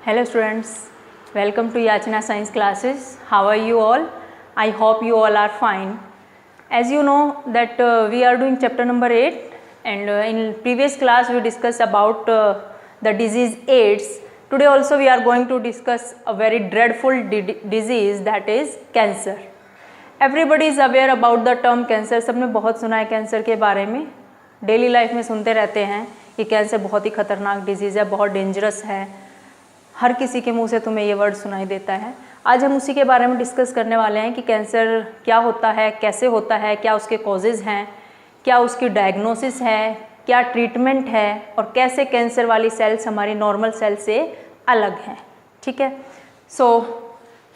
Hello students, welcome to Yachna Science classes. How are you all? I hope you all are fine. As you know that we are doing chapter number 8 and in previous class we discussed about the disease AIDS. Today also we are going to discuss a very dreadful disease, that is cancer. Everybody is aware about the term cancer. सबने बहुत सुना है cancer के बारे में, daily life में सुनते रहते हैं कि कैंसर बहुत ही खतरनाक डिजीज़ है, बहुत डेंजरस है, हर किसी के मुंह से तुम्हें ये वर्ड सुनाई देता है। आज हम उसी के बारे में डिस्कस करने वाले हैं कि कैंसर क्या होता है, कैसे होता है, क्या उसके कॉजेज़ हैं, क्या उसकी डायग्नोसिस है, क्या ट्रीटमेंट है और कैसे कैंसर वाली सेल्स हमारी नॉर्मल सेल से अलग हैं। ठीक है, सो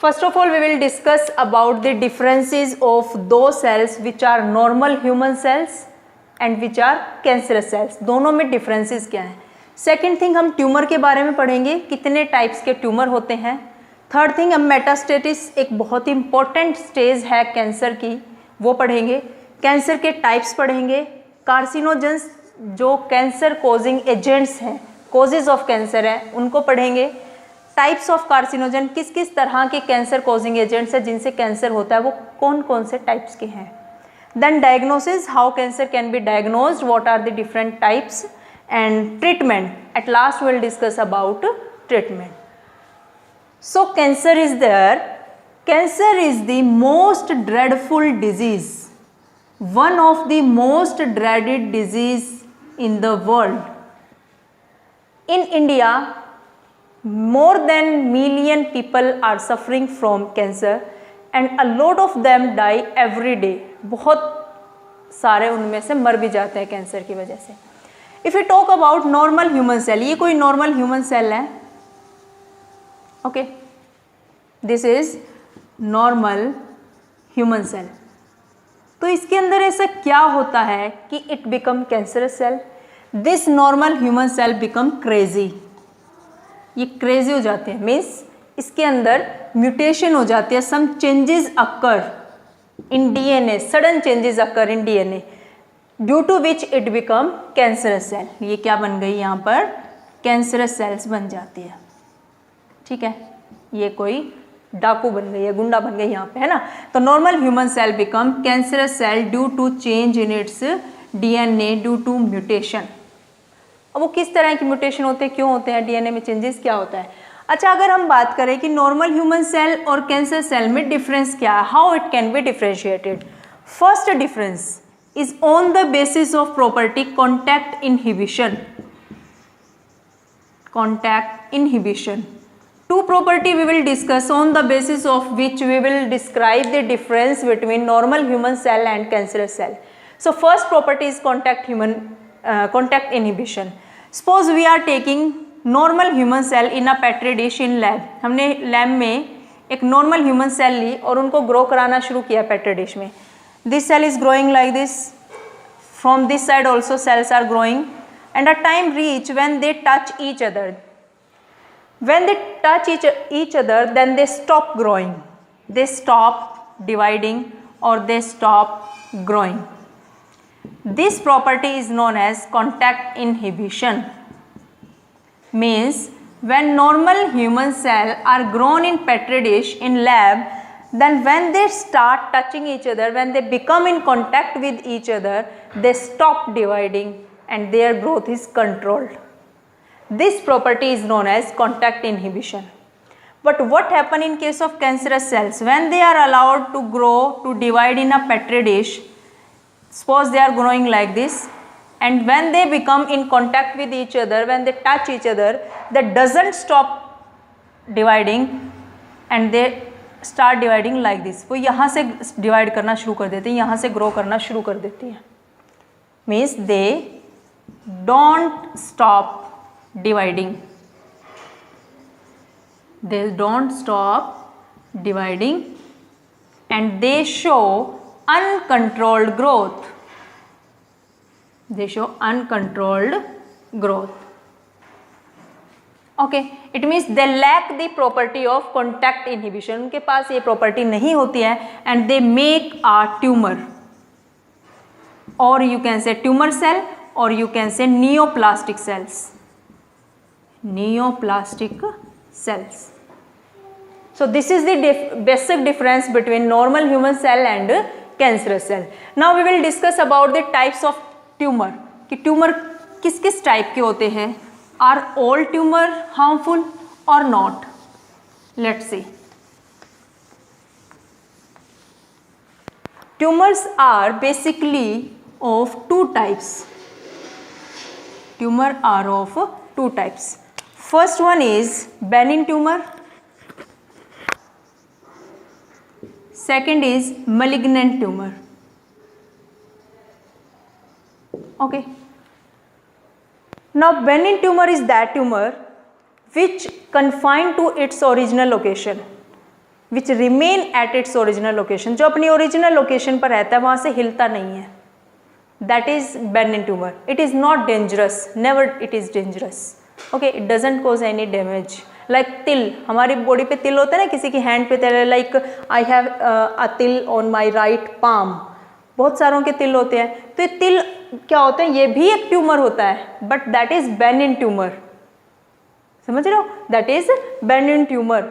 first of all we will discuss about the differences of those cells which are normal human cells and which are cancerous cells. दोनों में differences क्या हैं। सेकेंड थिंग हम ट्यूमर के बारे में पढ़ेंगे, कितने टाइप्स के ट्यूमर होते हैं। थर्ड थिंग हम मेटास्टेटिस, एक बहुत ही इंपॉर्टेंट स्टेज है कैंसर की, वो पढ़ेंगे। कैंसर के टाइप्स पढ़ेंगे। कार्सिनोजेंस जो कैंसर कोजिंग एजेंट्स हैं, कोजेज ऑफ कैंसर हैं, उनको पढ़ेंगे। टाइप्स ऑफ कार्सिनोजन, किस किस तरह के कैंसर कोजिंग एजेंट्स हैं जिनसे कैंसर होता है, वो कौन कौन से टाइप्स के हैं। Then diagnosis, how cancer can be diagnosed, what are the different types, and treatment. At last we will discuss about treatment. So cancer is there. Cancer is the most dreadful disease, one of the most dreaded disease in the world. In India, more than million people are suffering from cancer and a lot of them die every day. बहुत सारे उनमें से मर भी जाते हैं cancer की वजह से। If you talk about normal human cell, ये कोई नॉर्मल ह्यूमन सेल है, okay, this is normal human cell. तो इसके अंदर ऐसा क्या होता है कि it become cancerous cell, this normal human cell become crazy, ये क्रेजी हो जाते हैं, मीन्स इसके अंदर म्यूटेशन हो जाती है, some changes occur in DNA, sudden changes occur in DNA, due to which it become cancerous cell. ये क्या बन गई यहाँ पर, कैंसरस सेल्स बन जाती है। ठीक है, ये कोई डाकू बन गई है, गुंडा बन गई यहाँ पे, है ना। तो normal human cell become cancerous cell due to change in its DNA due to mutation. अब वो किस तरह की म्यूटेशन होते हैं, क्यों होते हैं, डीएनए में चेंजेस क्या होता है। अच्छा, अगर हम बात करें कि नॉर्मल ह्यूमन सेल और कैंसर सेल में डिफरेंस क्या है, how it can be differentiated. First difference is on the basis of property contact inhibition. Contact inhibition. Two property we will discuss on the basis of which we will describe the difference between normal human cell and cancerous cell. So first property is contact inhibition. Suppose we are taking normal human cell in a petri dish in lab. हमने lab में एक normal human cell ली और उनको grow कराना शुरू किया petri dish में। This cell is growing like this. From this side also cells are growing, and a time reach when they touch each other. When they touch each other, then they stop growing. They stop dividing or they stop growing. This property is known as contact inhibition. Means when normal human cells are grown in petri dish in lab, then when they start touching each other, when they become in contact with each other, they stop dividing and their growth is controlled. This property is known as contact inhibition. But what happen in case of cancerous cells? When they are allowed to grow, to divide in a petri dish, suppose they are growing like this, and when they become in contact with each other, when they touch each other, that doesn't stop dividing and they start dividing like this. वो यहाँ से divide करना शुरू कर देती है, यहाँ से ग्रो करना शुरू कर देती है। Means they don't stop dividing, they don't stop dividing and they show uncontrolled growth, they show uncontrolled growth. Okay, it means they lack the property of contact inhibition, उनके पास ये प्रॉपर्टी नहीं होती है, and they make a tumour, और you can say tumour cell और you can say neoplastic cells, neoplastic cells. So this is the basic difference between normal human cell and cancerous cell. Now we will discuss about the types of tumor, कि tumor किस किस type के होते हैं. Are all tumor harmful or not? Let's see. Tumors are basically of two types. Tumor are of two types. First one is benign tumor. Second is malignant tumor. Okay. Now benign tumor is that tumor which confined to its original location, which remain at its original location, जो अपनी original location पर रहता है, वहाँ से हिलता नहीं है. That is benign tumor. It is not dangerous. Never it is dangerous. Okay, it doesn't cause any damage. Like तिल, हमारी बॉडी पे तिल होता है ना, किसी की हैंड पे तिल, like I have a तिल on my right palm. बहुत सारों के तिल होते हैं. तो ये तिल क्या होते हैं? ये भी एक ट्यूमर होता है, but that is benign tumor. समझ रहे हो? That is benign tumor.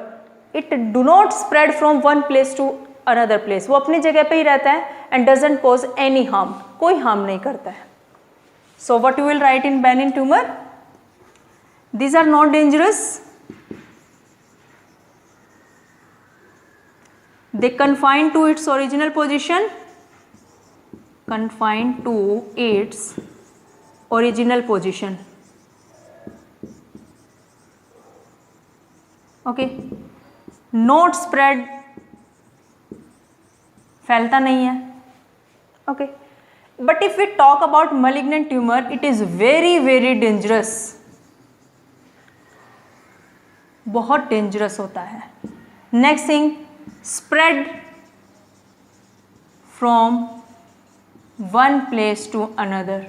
It do not spread from one place to another place. वो अपनी जगह पे ही रहता है and doesn't cause any harm. कोई harm नहीं करता है. So what you will write in benign tumor? These are not dangerous. They confine to its original position. Confine to its original position. Okay. Not spread, फैलता नहीं है. Okay. But if we talk about malignant tumor, it is very very dangerous. बहुत dangerous होता है. Next thing, spread from one place to another.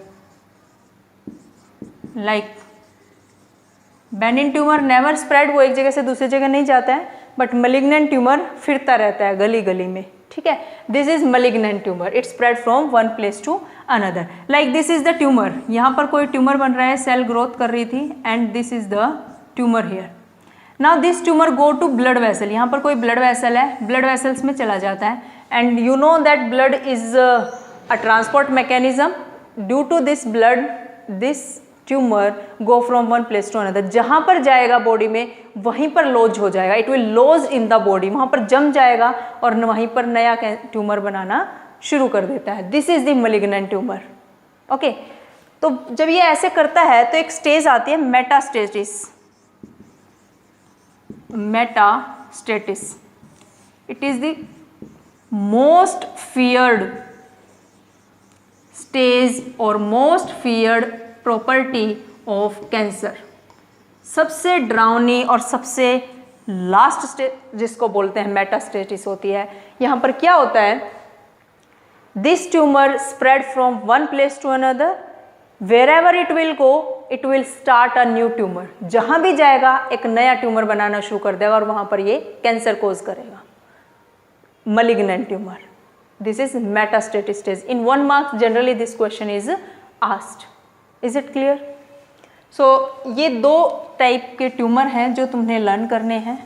Like benign tumor never spread, वो एक जगह से दूसरी जगह नहीं जाता है, बट malignant tumor फिरता रहता है गली गली में. ठीक है, this is malignant tumor. It spread from one place to another. Like this is the tumor. यहाँ पर कोई ट्यूमर बन रहा है, सेल ग्रोथ कर रही थी, and this is the tumor here. Now this tumor go to blood vessel. यहाँ पर कोई blood vessel है, blood vessels में चला जाता है, and you know that blood is a transport mechanism. Due to this blood, this tumour go from one place to another. जहाँ पर जाएगा बॉडी में वहीं पर लॉज हो जाएगा. It will lodge in the body, वहाँ पर जम जाएगा और वहीं पर नया ट्यूमर बनाना शुरू कर देता है. This is the malignant tumour. Okay, तो जब ये ऐसे करता है तो एक स्टेज आती है metastasis. Metastasis, it is the most feared stage और most feared property of cancer. सबसे डरावनी और सबसे लास्ट स्टेज जिसको बोलते हैं मेटास्टेटिस होती है. यहाँ पर क्या होता है? This tumour spread from one place to another. Wherever it will go, it will start a new tumour. जहाँ भी जाएगा एक नया ट्यूमर बनाना शुरू कर देगा और वहाँ पर ये कैंसर कोज करेगा. malignant tumor. This is metastatic stage. In 1 mark generally this question is asked. Is it clear? So ये दो टाइप के ट्यूमर हैं जो तुम्हें लर्न करने हैं.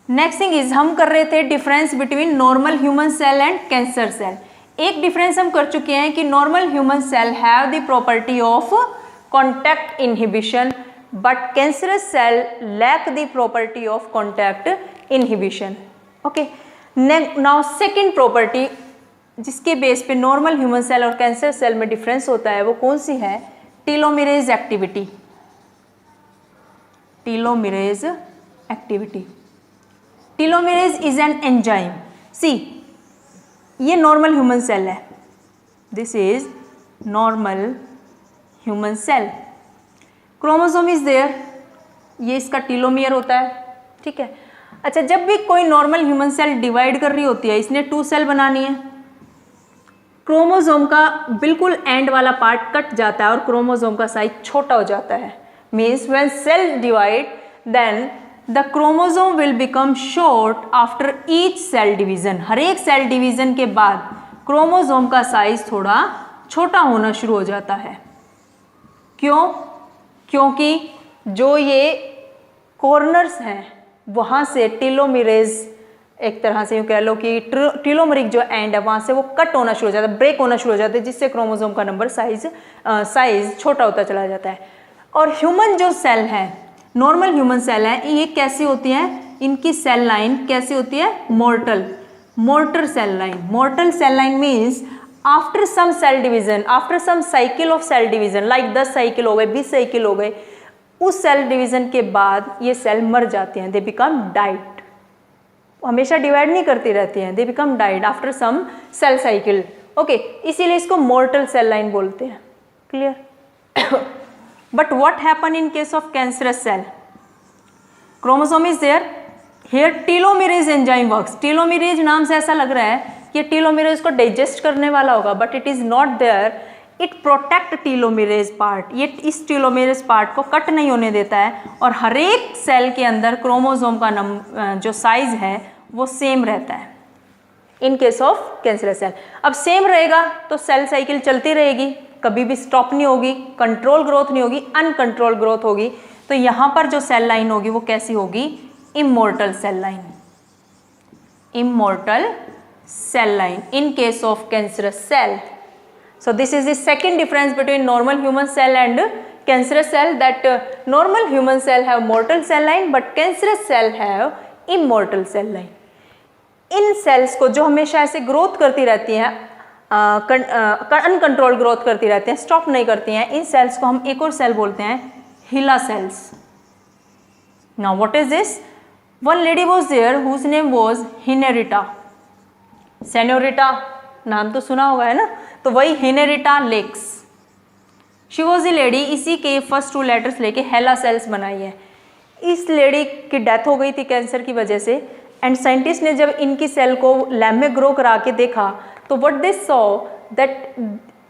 नेक्स्ट थिंग इज हम कर रहे थे difference between normal human cell and cancer cell. एक डिफरेंस हम कर चुके हैं कि normal human cell have the property of contact inhibition but cancerous cell lack the property of contact inhibition. Okay, now second property जिसके base पे normal human cell और cancer cell में डिफरेंस होता है वो कौन सी है? Telomerase activity. Telomerase activity. Telomerase is an enzyme. See, ये नॉर्मल ह्यूमन सेल है. This is normal human cell. Chromosome is there, ये इसका टीलोमियर होता है. ठीक है. अच्छा, जब भी कोई नॉर्मल ह्यूमन सेल डिवाइड कर रही होती है, इसने 2 सेल बनानी है, क्रोमोसोम का बिल्कुल एंड वाला पार्ट कट जाता है और क्रोमोसोम का साइज छोटा हो जाता है. Means when cell divide then the chromosome will become short after each cell division. हर एक सेल डिवीजन के बाद क्रोमोसोम का साइज थोड़ा छोटा होना शुरू हो जाता है. क्यों? क्योंकि जो ये कॉर्नर्स हैं वहाँ से टीलोमेरेज, एक तरह से यूँ कह लो कि टीलोमेरिक जो एंड है वहाँ से वो कट होना शुरू हो जाता है, ब्रेक होना शुरू हो जाता है, जिससे क्रोमोसोम का नंबर साइज छोटा होता चला जाता है। और ह्यूमन जो सेल है, नॉर्मल ह्यूमन सेल है, ये कैसी होती है, इनकी सेल लाइन कैसी होती है, mortal cell line. Mortal cell line means after some cell division, after some cycle of cell division, like 10 cycle हो गए, 20 साइकिल हो गए, उस सेल डिवीजन के बाद ये सेल मर जाते हैं, दे बिकम डाइड। हमेशा डिवाइड नहीं करती रहती हैं, they become died after some cell cycle. Okay, इसीलिए इसको मोर्टल सेल लाइन बोलते हैं। Clear? But what happen in case of cancerous cell? Chromosome is there, here telomerase enzyme works. Telomerase नाम से ऐसा लग रहा है कि टेलोमेरेज को डाइजेस्ट करने वाला होगा, but it is not there. It protect telomerase part, ये इस टेलोमेरेज पार्ट को कट नहीं होने देता है, और हर एक सेल के अंदर क्रोमोसोम का जो साइज है वो सेम रहता है in case of cancerous cell. अब सेम रहेगा तो सेल साइकिल चलती रहेगी, कभी भी स्टॉप नहीं होगी, कंट्रोल ग्रोथ नहीं होगी, अनकंट्रोल ग्रोथ होगी। तो यहाँ पर जो सेल लाइन होगी वो कैसी होगी, immortal cell line, immortal cell line in case of cancerous cell. So this is the second difference between normal human cell and cancerous cell, that normal human cell have mortal cell line but cancerous cell have immortal cell line. इन cells को जो हमेशा ऐसे growth करती रहती हैं, uncontrol growth करती रहती हैं, स्टॉप नहीं करती हैं, इन सेल्स को हम एक और सेल बोलते हैं, हिला sales. Now what is this? One lady was there whose name was Henrietta. Senorita नाम तो सुना होगा, है ना? तो वही Henrietta Lacks, she was a lady, इसी के फर्स्ट 2 लेटर्स लेके हेला सेल्स बनाई है। इस लेडी की डेथ हो गई थी कैंसर की वजह से, एंड साइंटिस्ट ने जब इनकी सेल को लैब में ग्रो करा के देखा तो what they saw that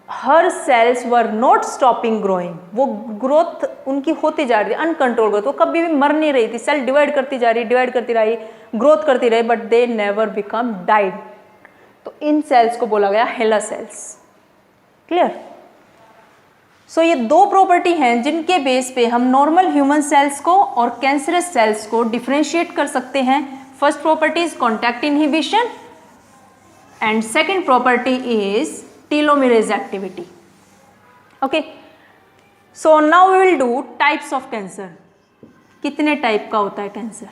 her cells were not stopping growing, वो ग्रोथ उनकी होती जा रही थी, अनकंट्रोल ग्रोथ, वो कभी भी मर नहीं रही थी, सेल डिवाइड करती जा रही, डिवाइड करती रही, ग्रोथ करती रही, but they never become died. तो इन सेल्स को बोला गया हेला सेल्स। क्लियर? सो ये 2 प्रॉपर्टी हैं जिनके बेस पे हम नॉर्मल ह्यूमन सेल्स को और कैंसरस सेल्स को डिफरेंशिएट कर सकते हैं। First property is contact inhibition and second property is telomerase activity. Okay, so now we will do types of cancer. कितने टाइप का होता है कैंसर?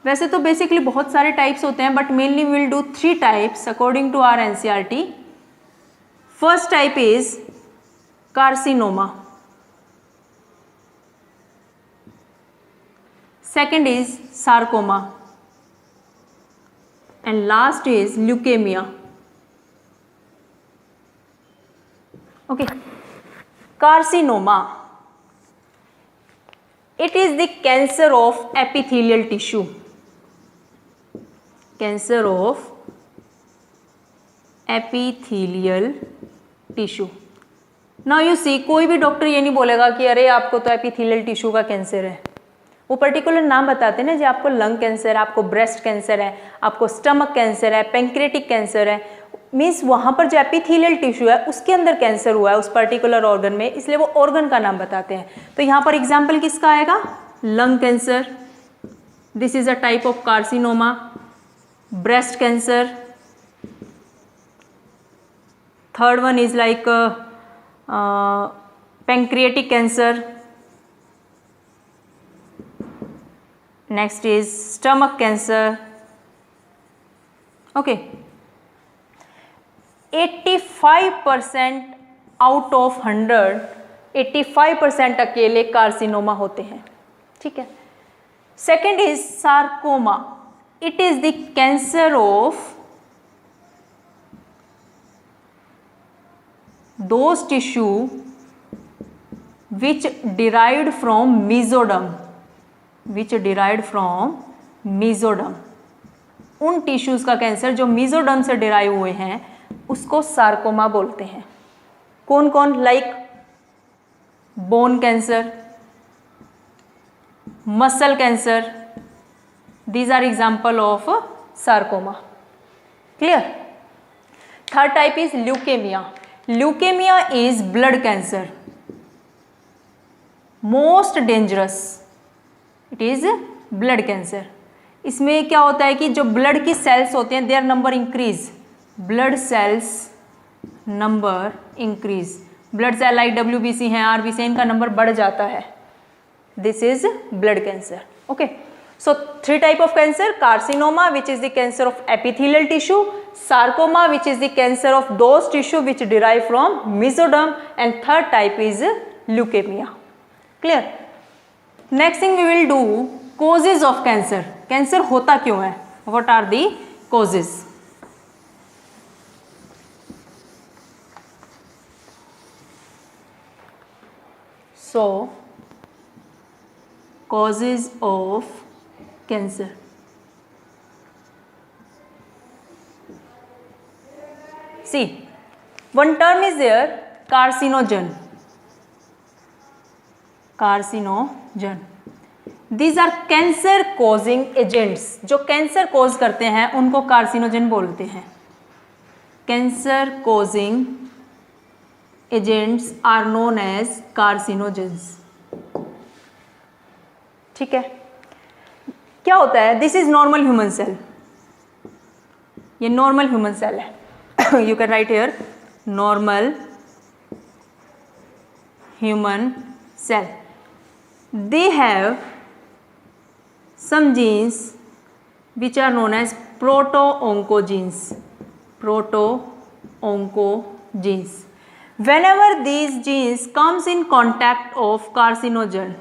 वैसे तो बेसिकली बहुत सारे टाइप्स होते हैं, but mainly we will do 3 types according to our NCERT. First type is carcinoma, second is sarcoma, and last is leukaemia. Okay, carcinoma, it is the cancer of epithelial tissue, cancer of epithelial tissue. Now you see, कोई भी doctor ये नहीं बोलेगा कि अरे आपको तो epithelial tissue का कैंसर है, वो पर्टिकुलर नाम बताते हैं ना, जी आपको लंग कैंसर है, आपको ब्रेस्ट कैंसर है, आपको स्टमक कैंसर है, पेंक्रियाटिक कैंसर है, मीन्स वहाँ पर जो एपिथेलियल टिश्यू है उसके अंदर कैंसर हुआ है उस पर्टिकुलर ऑर्गन में, इसलिए वो ऑर्गन का नाम बताते हैं। तो यहाँ पर एग्जाम्पल किसका आएगा? Lung cancer, this is a type of carcinoma. Breast cancer, third one is like pancreatic cancer, next is stomach cancer. Okay, 85% out of 100, 85% अकेले कार्सिनोमा होते हैं। ठीक है। Second is sarcoma, it is the cancer of those tissue which derived from mesoderm, which derived from mesoderm, उन tissues का cancer जो mesoderm से derive हुए हैं उसको सार्कोमा बोलते हैं। कौन कौन? Like bone cancer, muscle cancer, these are example of sarcoma. Clear? Third type is leukaemia. Leukemia is blood cancer. Most dangerous, it is blood cancer. इसमें क्या होता है कि जो ब्लड की सेल्स होते हैं their number increase, blood cells number increase, blood cell IWBC हैं, RBC, इनका नंबर बढ़ जाता है। This is blood cancer. Okay, so 3 type of cancer: carcinoma, which is the cancer of epithelial tissue; sarcoma, which is the cancer of those tissue which derive from mesoderm; and third type is leukemia. Clear? Next thing we will do, causes of cancer. Cancer होता क्यों है? What are the causes? So causes of cancer. See, one term is there, carcinogen. Carcinogen. These are cancer causing agents. जो cancer cause करते हैं उनको carcinogen बोलते हैं। Cancer causing agents are known as carcinogens. ठीक है, क्या होता है? This is normal human cell, ये नॉर्मल ह्यूमन सेल है। You can write here normal human cell. They have some genes which are known as proto-oncogenes. Proto-oncogenes. Whenever these genes comes in contact of carcinogen,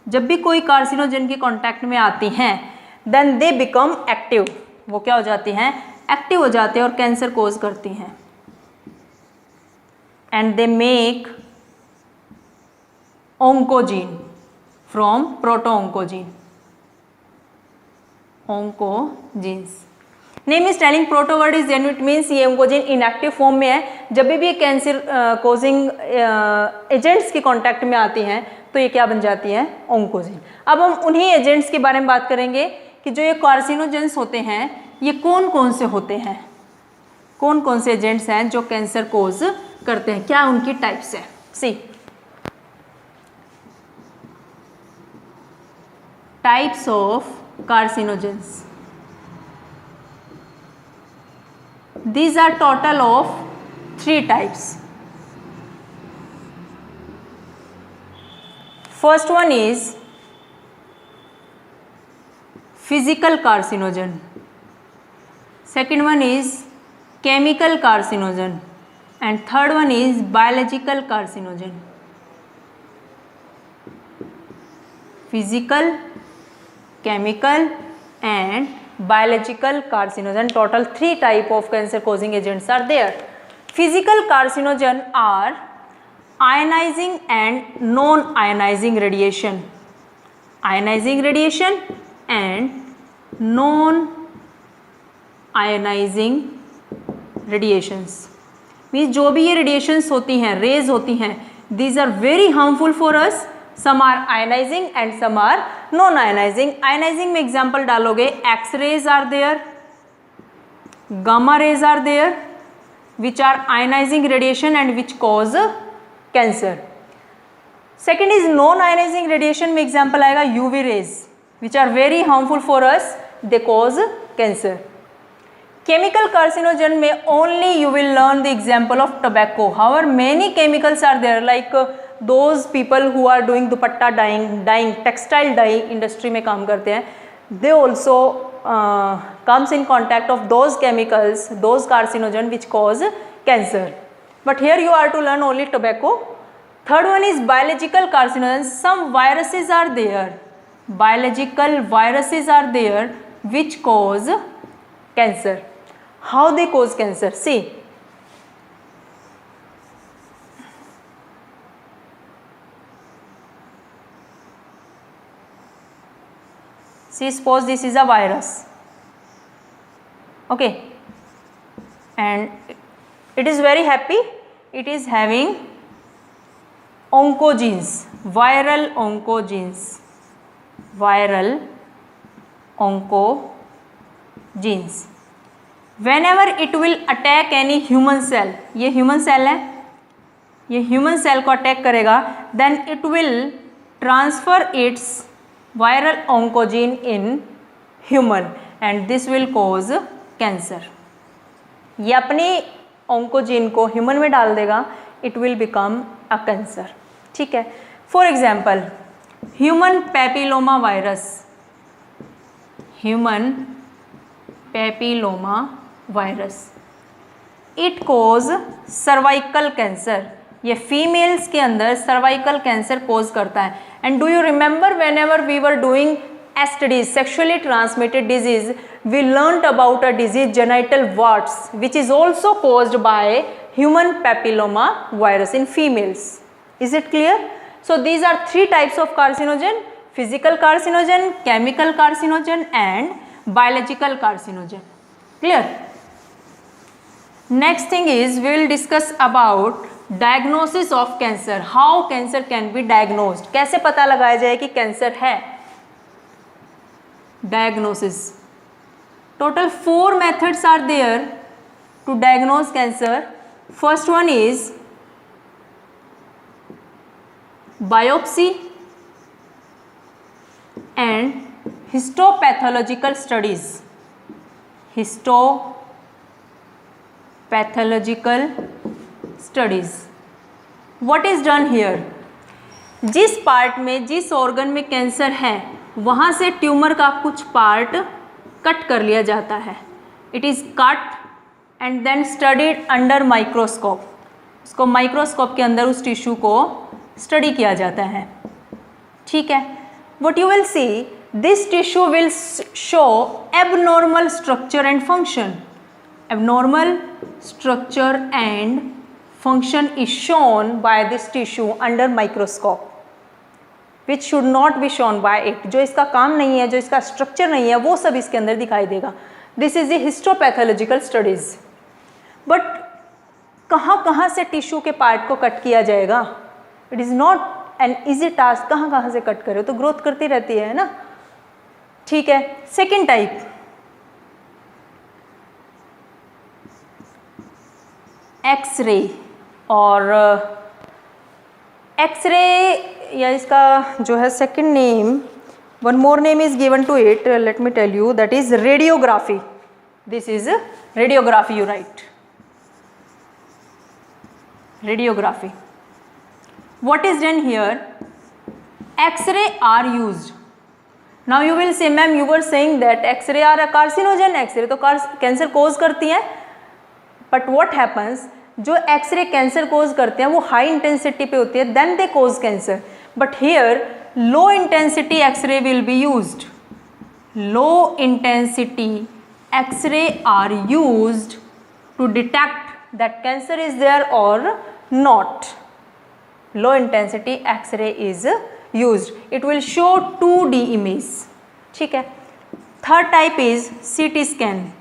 जब भी कोई carcinogen के contact में आती हैं, then they become active. वो क्या हो जाती हैं? एक्टिव हो जाते हैं और कैंसर कोज करती हैं। And they make oncogene from proto-oncogene. Oncogenes. Name is telling, proto word is genuine, it means ये ओंकोजीन इनएक्टिव फॉर्म में है। जब भी ये कैंसर कोजिंग एजेंट्स के कांटेक्ट में आती हैं तो ये क्या बन जाती है? ओंकोजीन। अब हम उन्हीं एजेंट्स के बारे में बात करेंगे कि जो ये कार्सिनोजेंस होते हैं ये कौन कौन से होते हैं, कौन कौन से एजेंट्स हैं जो कैंसर कोज करते हैं, क्या उनकी टाइप्स है। सी, types of carcinogens. These are total of 3 types. First one is physical carcinogen. Second one is chemical carcinogen. And third one is biological carcinogen. Physical, chemical and biological carcinogen. Total 3 type of cancer causing agents are there. Physical carcinogen are ionizing and non-ionizing radiation. Ionizing radiation and non-ionizing radiations. Means जो भी ये radiations होती हैं, rays होती हैं, these are very harmful for us. Some are ionizing and some are non-ionizing. Ionizing में example डालोगे, X-rays are there, gamma rays are there, which are ionizing radiation and which cause cancer. Second is non-ionizing radiation में example आएगा UV rays, which are very harmful for us, they cause cancer. Chemical carcinogen में only you will learn the example of tobacco. However, many chemicals are there, like those people who are doing dupatta dyeing, textile dye industry में काम करते हैं, they also comes in contact of those chemicals, those carcinogen which cause cancer. But here you are to learn only tobacco. Third one is biological carcinogen. Some viruses are there, biological viruses are there which cause cancer. How they cause cancer? See, suppose this is a virus, okay, and it is very happy, it is having oncogenes, viral oncogenes, viral oncogenes. Whenever it will attack any human cell, ये human cell है, ये human cell को attack करेगा, then it will transfer its viral oncogene in human and this will cause cancer. ये अपनी oncogene को human में डाल देगा, it will become a cancer. ठीक है. For example human papilloma virus, human papilloma virus, it cause cervical cancer. ये females के अंदर सर्वाइकल कैंसर कोज करता है. And do you remember whenever we were doing STDs, sexually transmitted disease, we learnt about a disease genital warts which is also caused by human papilloma virus in females. Is it clear? So these are three types of carcinogen: physical carcinogen, chemical carcinogen and biological carcinogen. Clear? Next thing is we will discuss about diagnosis of cancer. How cancer can be diagnosed? कैसे पता लगाया जाए कि cancer है? Diagnosis. Total 4 methods are there to diagnose cancer. First one is biopsy and histopathological studies. Histopathological studies. What is done here? जिस part में, जिस organ में कैंसर है वहाँ से ट्यूमर का कुछ पार्ट कट कर लिया जाता है. It is cut and then studied under microscope. उसको माइक्रोस्कोप के अंदर उस टिश्यू को स्टडी किया जाता है. ठीक है. What you will see, this tissue will show abnormal structure and function. Abnormal structure and function is shown by this tissue under microscope, which should not be shown by it. जो इसका काम नहीं है, जो इसका स्ट्रक्चर नहीं है, वो सब इसके अंदर दिखाई देगा. This is the histopathological studies. But कहाँ से टिश्यू के पार्ट को कट किया जाएगा? It is not an easy task. कहाँ से कट करे, तो ग्रोथ करती रहती है ना. ठीक है. Second type, X-ray. और एक्सरे या इसका जो है second name, one more name is given to it, let me tell you, that is radiography. This is radiography, you write. Radiography. What is done here? X-ray are used. Now you will say ma'am you were saying that X-ray are a carcinogen. X-ray तो cancer cause करती है. But what happens, जो X-ray cancer cause करते हैं वो high intensity पे होती है, then they cause cancer. But here low intensity x-ray will be used. Low intensity x-ray are used to detect that cancer is there or not. Low intensity x-ray is used. It will show 2D image. ठीक है. Third type is CT scan.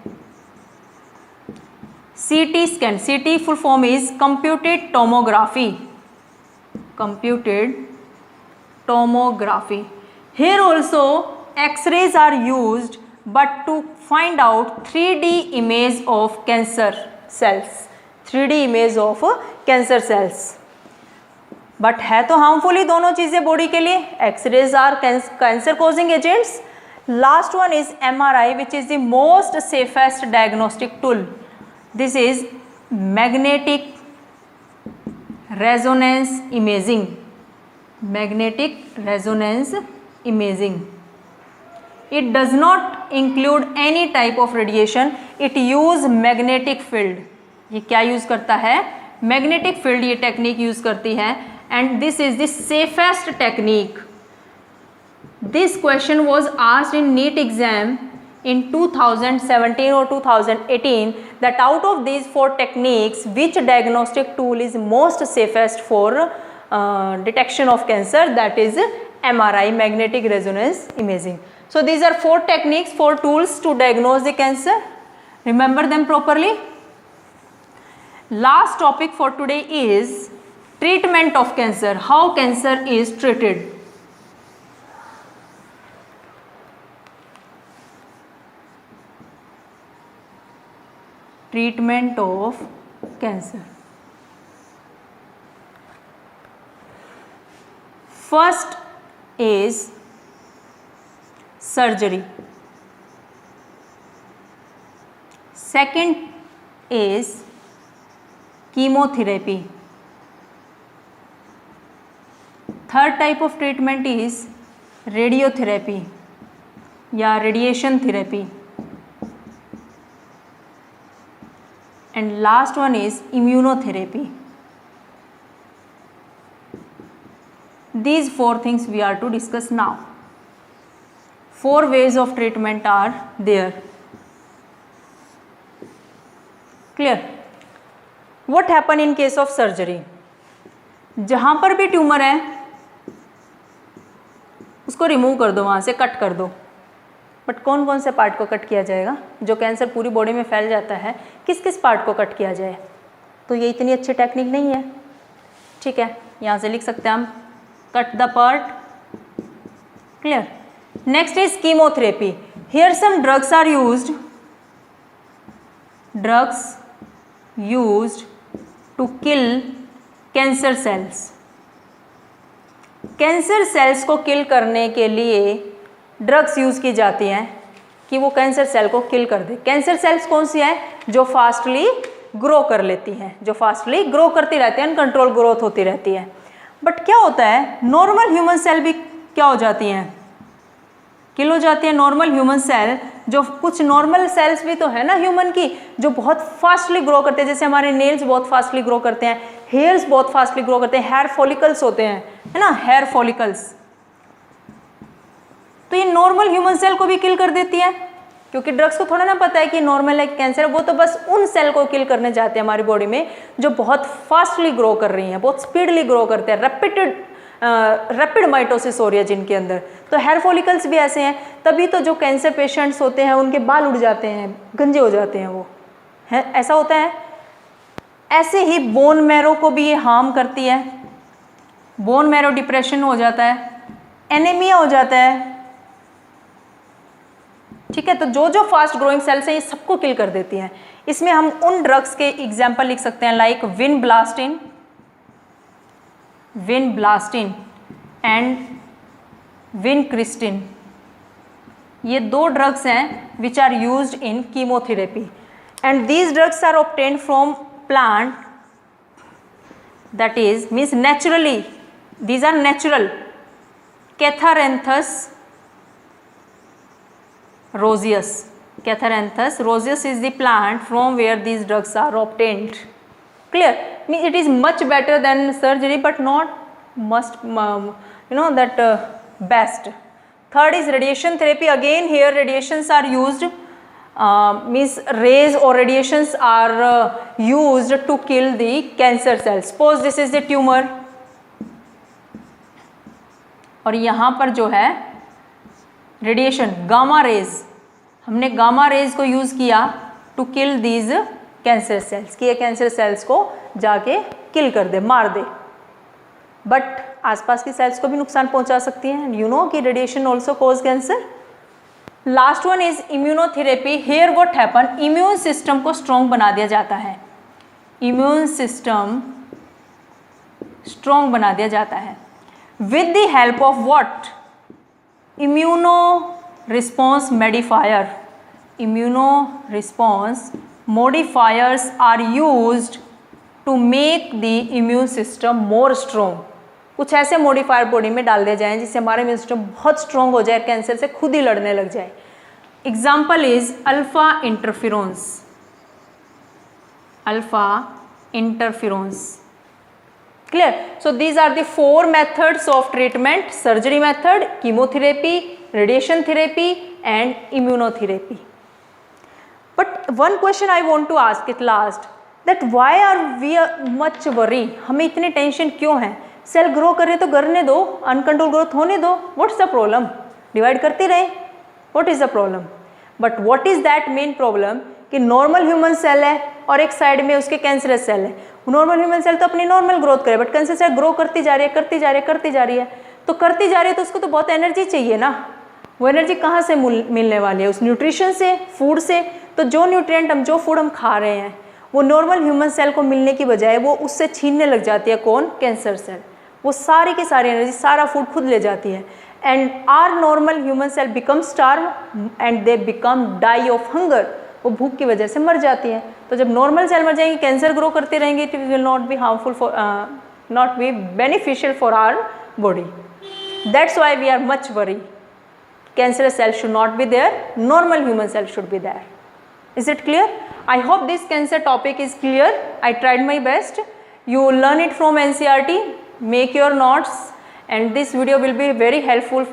CT scan. CT full form is computed tomography. Computed tomography. Here also X-rays are used, but to find out 3D image of cancer cells. 3D image of cancer cells. But है तो harmful ही दोनों चीज़ें body के लिए. X-rays are cancer causing agents. Last one is MRI, which is the most safest diagnostic tool. This is magnetic resonance imaging. Magnetic resonance imaging. It does not include any type of radiation. It use magnetic field. ये क्या use करता है? Magnetic field ये technique use करती है. And this is the safest technique. This question was asked in NEET exam in 2017 or 2018, that out of these 4 techniques, which diagnostic tool is most safest for detection of cancer? That is MRI, magnetic resonance imaging. So these are 4 techniques, 4 tools to diagnose the cancer. Remember them properly. Last topic for today is treatment of cancer. How cancer is treated. Treatment of cancer. First is surgery. Second is chemotherapy. Third type of treatment is radiotherapy या radiation therapy. And last one is immunotherapy. These 4 things we are to discuss now. 4 ways of treatment are there. Clear? What happen in case of surgery? जहाँ पर भी tumour है उसको remove कर दो, वहाँ से कट कर दो. बट कौन कौन से पार्ट को कट किया जाएगा? जो कैंसर पूरी बॉडी में फैल जाता है, किस किस पार्ट को कट किया जाए? तो ये इतनी अच्छी टेक्निक नहीं है. ठीक है, यहाँ से लिख सकते हैं हम cut the part. Clear? Next is chemotherapy. Here some drugs are used. Drugs used to kill cancer cells. Cancer cells को किल करने के लिए ड्रग्स यूज़ की जाती हैं कि वो कैंसर सेल को किल कर दे. कैंसर सेल्स कौन सी हैं? जो फास्टली ग्रो कर लेती हैं, जो फास्टली ग्रो करती रहती हैं, अनकंट्रोल ग्रोथ होती रहती है. बट क्या होता है, नॉर्मल ह्यूमन सेल भी क्या हो जाती हैं? किल हो जाती है. नॉर्मल ह्यूमन सेल, जो कुछ नॉर्मल सेल्स भी तो है ना ह्यूमन की, जो बहुत फास्टली ग्रो करते हैं. जैसे हमारे नेल्स बहुत फास्टली ग्रो करते हैं, हेयर्स बहुत फास्टली ग्रो करते हैं, हेयर फॉलिकल्स होते हैं, है ना, हेयर फॉलिकल्स. तो ये नॉर्मल ह्यूमन सेल को भी किल कर देती है, क्योंकि ड्रग्स को थोड़ा ना पता है कि नॉर्मल है कैंसर है. वो तो बस उन सेल को किल करने जाते हैं हमारी बॉडी में जो बहुत फास्टली ग्रो कर रही हैं, बहुत स्पीडली ग्रो करते हैं, रैपिड माइटोसिस हो रही है जिनके अंदर. तो हेयर फॉलिकल्स भी ऐसे हैं. तभी तो जो कैंसर पेशेंट्स होते हैं उनके बाल उड़ जाते हैं, गंजे हो जाते हैं, वो है, ऐसा होता है. ऐसे ही बोन मैरो को भी ये हार्म करती है. बोन मैरो डिप्रेशन हो जाता है, एनीमिया हो जाता है. ठीक है, तो जो जो फास्ट ग्रोइंग सेल्स हैं ये सबको किल कर देती हैं. इसमें हम उन ड्रग्स के एग्जाम्पल लिख सकते हैं लाइक विनब्लास्टिन एंड विनक्रिस्टिन. ये 2 ड्रग्स हैं which are used in chemotherapy. And these drugs are obtained from plant, that is means naturally. These are natural. Catharanthus roseus. Catharanthus roseus is the plant from where these drugs are obtained. Clear? Means it is much better than surgery, but not must that best. Third is radiation therapy. Again here radiations are used. Means rays or radiations are used to kill the cancer cells. Suppose this is the tumor. और यहाँ पर जो है radiation gamma rays, हमने gamma rays को use किया to kill these cancer cells, कि ये कैंसर सेल्स को जाके किल कर दे, मार दे. बट आसपास की सेल्स को भी नुकसान पहुंचा सकती हैं. यू नो कि radiation also cause cancer. Last one is immunotherapy. Here what happen, immune system को स्ट्रॉन्ग बना दिया जाता है. इम्यून सिस्टम स्ट्रॉन्ग बना दिया जाता है with the help of what, immuno response modifier. Immuno response modifiers are used to make the immune system more strong. कुछ ऐसे मॉडिफायर बॉडी में डाल दिए जाएं जिससे हमारा इम्यून सिस्टम बहुत स्ट्रॉन्ग हो जाए, कैंसर से खुद ही लड़ने लग जाए. Example is alpha interferons. Alpha interferons. Clear? So these are the 4 methods of treatment: surgery method, chemotherapy, radiation therapy and immunotherapy. But one question I want to ask at last, that why are we much worry? हमें इतनी tension क्यों है? Cell grow करे तो करने दो, uncontrol growth होने दो. What's the problem? डिवाइड करते रहे. What is the problem? But what is that main problem कि नॉर्मल ह्यूमन सेल है और एक साइड में उसके कैंसरस सेल है. नॉर्मल ह्यूमन सेल तो अपनी नॉर्मल ग्रोथ करे, बट कैंसर सेल ग्रो करती जा रही है, करती जा रही है, करती जा रही है. तो करती जा रही है तो उसको तो बहुत एनर्जी चाहिए ना. वो एनर्जी कहाँ से मिलने वाली है? उस न्यूट्रिशन से, फूड से. तो जो न्यूट्रिएंट हम, जो फूड हम खा रहे हैं वो नॉर्मल ह्यूमन सेल को मिलने की बजाय वो उससे छीनने लग जाती है. कौन? Cancer cell. वो सारी की सारी एनर्जी, सारा फूड खुद ले जाती है। And our normal human cell become starve and they become die of hunger, वो भूख की वजह से मर जाती हैं। तो जब नॉर्मल सेल मर जाएंगी, कैंसर ग्रो करती रहेंगी, it will not be harmful for, not be beneficial for our body. That's why we are much worry. Cancerous cells should not be there, normal human cells should be there. Is it clear? I hope this cancer topic is clear. I tried my best. You will learn it from NCERT, make your notes, and this video will be very helpful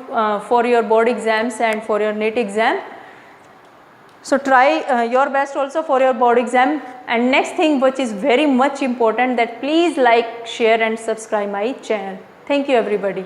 for your board exams and for your NEET exam. So try your best also for your board exam. And next thing which is very much important, that please like, share and subscribe my channel. Thank you everybody.